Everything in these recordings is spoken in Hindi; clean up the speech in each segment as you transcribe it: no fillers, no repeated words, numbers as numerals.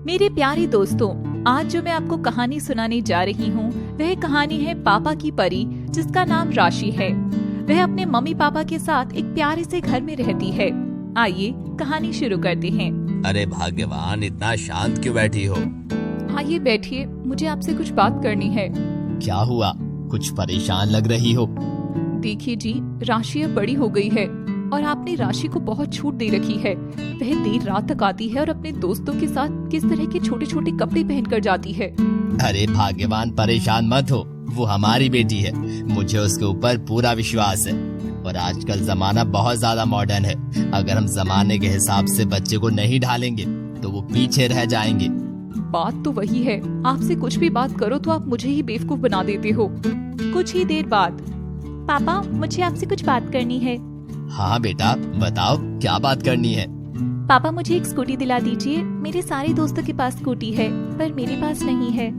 मेरे प्यारे दोस्तों, आज जो मैं आपको कहानी सुनाने जा रही हूँ वह कहानी है पापा की परी, जिसका नाम राशि है। वह अपने मम्मी पापा के साथ एक प्यारे से घर में रहती है। आइए कहानी शुरू करते हैं। अरे भाग्यवान, इतना शांत क्यों बैठी हो? आइए बैठिए, मुझे आपसे कुछ बात करनी है। क्या हुआ? कुछ परेशान लग रही हो। देखिए जी, राशि अब बड़ी हो गई है और आपने राशि को बहुत छूट दे रखी है। वह देर रात तक आती है और अपने दोस्तों के साथ किस तरह के छोटे छोटे कपड़े पहनकर जाती है। अरे भाग्यवान, परेशान मत हो, वो हमारी बेटी है। मुझे उसके ऊपर पूरा विश्वास है। और आजकल जमाना बहुत ज्यादा मॉडर्न है। अगर हम जमाने के हिसाब से बच्चे को नहीं ढालेंगे तो वो पीछे रह जाएंगे। बात तो वही है, आपसे कुछ भी बात करो तो आप मुझे ही बेवकूफ बना देते हो। कुछ ही देर बाद, पापा मुझे आपसे कुछ बात करनी है। हाँ बेटा, बताओ क्या बात करनी है। पापा मुझे एक स्कूटी दिला दीजिए। मेरे सारे दोस्तों के पास स्कूटी है पर मेरे पास नहीं है।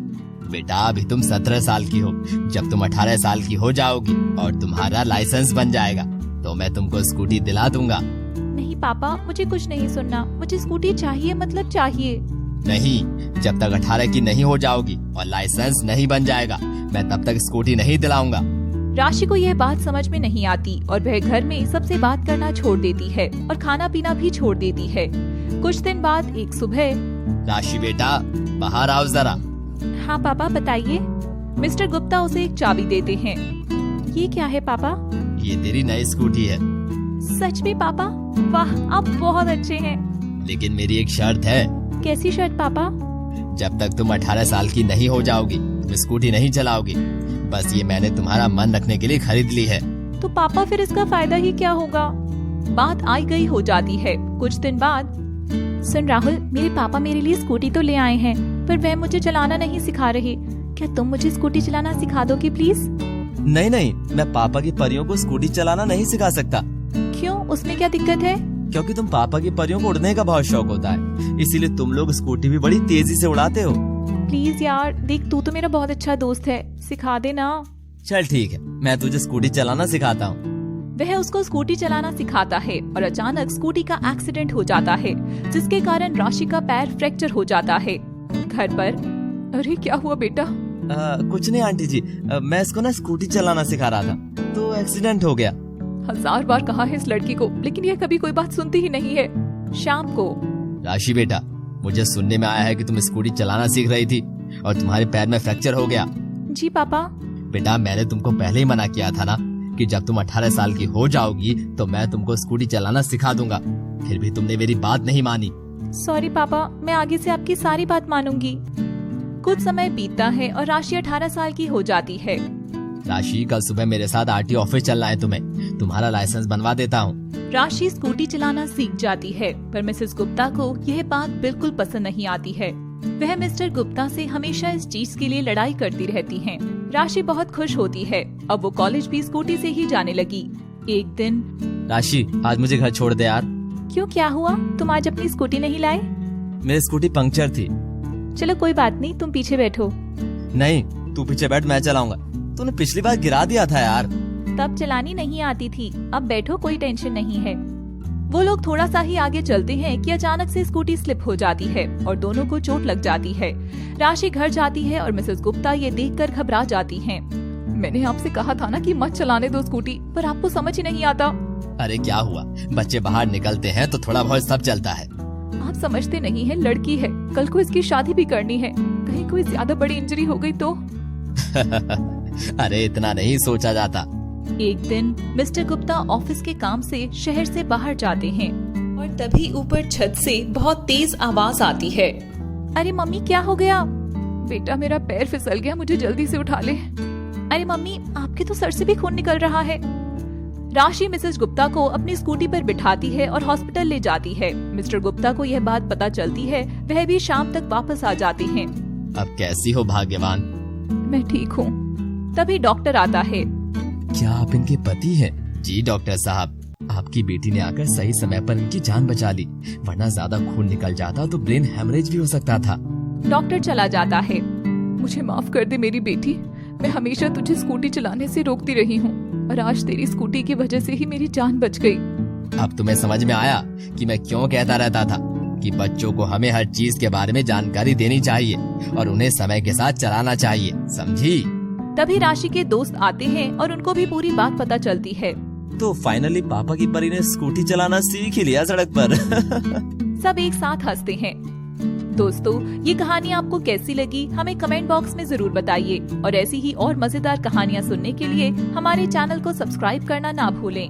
बेटा, अभी तुम 17 साल की हो। जब तुम 18 साल की हो जाओगी और तुम्हारा लाइसेंस बन जाएगा तो मैं तुमको स्कूटी दिला दूंगा। नहीं पापा, मुझे कुछ नहीं सुनना। मुझे स्कूटी चाहिए, मतलब चाहिए। नहीं, जब तक 18 की नहीं हो जाओगी और लाइसेंस नहीं बन जाएगा मैं तब तक स्कूटी नहीं दिलाऊंगा। राशि को यह बात समझ में नहीं आती और वह घर में सबसे बात करना छोड़ देती है और खाना पीना भी छोड़ देती है। कुछ दिन बाद एक सुबह, राशि बेटा, बाहर आओ जरा। हाँ पापा बताइए। मिस्टर गुप्ता उसे एक चाबी देते हैं। ये क्या है पापा? ये तेरी नई स्कूटी है। सच में पापा? वाह, आप बहुत अच्छे हैं। लेकिन मेरी एक शर्त है। कैसी शर्त पापा? जब तक तुम 18 साल की नहीं हो जाओगी तुम स्कूटी नहीं चलाओगी। बस ये मैंने तुम्हारा मन रखने के लिए खरीद ली है। तो पापा फिर इसका फायदा ही क्या होगा? बात आई गई हो जाती है। कुछ दिन बाद, सुन राहुल, मेरे पापा मेरे लिए स्कूटी तो ले आए हैं पर वह मुझे चलाना नहीं सिखा रहे। क्या तुम मुझे स्कूटी चलाना सिखा दोगे प्लीज? नहीं नहीं, मैं पापा की परियों को स्कूटी चलाना नहीं सिखा सकता। क्यों, उसमें क्या दिक्कत है? क्योंकि तुम पापा की परियों को उड़ने का बहुत शौक होता है, इसीलिए तुम लोग स्कूटी भी बड़ी तेजी से उड़ाते हो। प्लीज यार, देख तू तो मेरा बहुत अच्छा दोस्त है, सिखा दे ना। चल ठीक है, मैं तुझे स्कूटी चलाना सिखाता हूँ। वह उसको स्कूटी चलाना सिखाता है और अचानक स्कूटी का एक्सीडेंट हो जाता है, जिसके कारण राशि का पैर फ्रैक्चर हो जाता है। घर पर, अरे क्या हुआ बेटा? कुछ नहीं आंटी जी, मैं इसको ना स्कूटी चलाना सिखा रहा था तो एक्सीडेंट हो गया। 1000 बार कहा है इस लड़की को, लेकिन यह कभी कोई बात सुनती ही नहीं है। शाम को, राशि बेटा, मुझे सुनने में आया है कि तुम स्कूटी चलाना सीख रही थी और तुम्हारे पैर में फ्रैक्चर हो गया। जी पापा। बेटा, मैंने तुमको पहले ही मना किया था ना कि जब तुम 18 साल की हो जाओगी तो मैं तुमको स्कूटी चलाना सिखा दूंगा। फिर भी तुमने मेरी बात नहीं मानी। सॉरी पापा, मैं आगे से आपकी सारी बात मानूंगी। कुछ समय बीतता है और राशि 18 साल की हो जाती है। राशि, कल सुबह मेरे साथ आरटीओ ऑफिस चलना है तुम्हें। तुम्हारा लाइसेंस बनवा देता हूँ। राशि स्कूटी चलाना सीख जाती है पर मिसेस गुप्ता को यह बात बिल्कुल पसंद नहीं आती है। वह मिस्टर गुप्ता से हमेशा इस चीज के लिए लड़ाई करती रहती हैं। राशि बहुत खुश होती है। अब वो कॉलेज भी स्कूटी से ही जाने लगी। एक दिन, राशि, आज मुझे घर छोड़ दे यार। क्यों, क्या हुआ? तुम आज अपनी स्कूटी नहीं लाए? मेरी स्कूटी पंक्चर थी। चलो कोई बात नहीं, तुम पीछे बैठो। नहीं, तू पीछे बैठ, मैं चलाऊंगा। तूने पिछली बार गिरा दिया था यार। तब चलानी नहीं आती थी, अब बैठो, कोई टेंशन नहीं है। वो लोग थोड़ा सा ही आगे चलते हैं कि अचानक से स्कूटी स्लिप हो जाती है और दोनों को चोट लग जाती है। राशि घर जाती है और मिसेस गुप्ता ये देखकर घबरा जाती हैं। मैंने आपसे कहा था ना कि मत चलाने दो स्कूटी, पर आपको समझ ही नहीं आता। अरे क्या हुआ, बच्चे बाहर निकलते हैं तो थोड़ा बहुत सब चलता है। आप समझते नहीं है, लड़की है, कल को इसकी शादी भी करनी है। कहीं कोई ज्यादा बड़ी इंजरी हो गई तो? अरे इतना नहीं सोचा जाता। एक दिन मिस्टर गुप्ता ऑफिस के काम से शहर से बाहर जाते हैं और तभी ऊपर छत से बहुत तेज आवाज आती है। अरे मम्मी, क्या हो गया? बेटा, मेरा पैर फिसल गया, मुझे जल्दी से उठा ले। अरे मम्मी, आपके तो सर से भी खून निकल रहा है। राशि मिसेस गुप्ता को अपनी स्कूटी पर बिठाती है और हॉस्पिटल ले जाती है। मिस्टर गुप्ता को यह बात पता चलती है, वह भी शाम तक वापस आ जाते हैं। अब कैसी हो भाग्यवान? मैं ठीक हूँ। तभी डॉक्टर आता है। क्या आप इनके पति हैं? जी डॉक्टर साहब, आपकी बेटी ने आकर सही समय पर इनकी जान बचा ली, वरना ज्यादा खून निकल जाता तो ब्रेन हेमरेज भी हो सकता था। डॉक्टर चला जाता है। मुझे माफ कर दे मेरी बेटी, मैं हमेशा तुझे स्कूटी चलाने से रोकती रही हूँ और आज तेरी स्कूटी की वजह से ही मेरी जान बच गई। अब तुम्हें समझ में आया कि मैं क्यों कहता रहता था कि बच्चों को हमें हर चीज के बारे में जानकारी देनी चाहिए और उन्हें समय के साथ चलाना चाहिए, समझी? तभी राशि के दोस्त आते हैं और उनको भी पूरी बात पता चलती है। तो फाइनली पापा की परी ने स्कूटी चलाना सीख ही लिया सड़क पर। सब एक साथ हंसते हैं। दोस्तों, ये कहानी आपको कैसी लगी हमें कमेंट बॉक्स में जरूर बताइए और ऐसी ही और मजेदार कहानियाँ सुनने के लिए हमारे चैनल को सब्सक्राइब करना ना भूलें।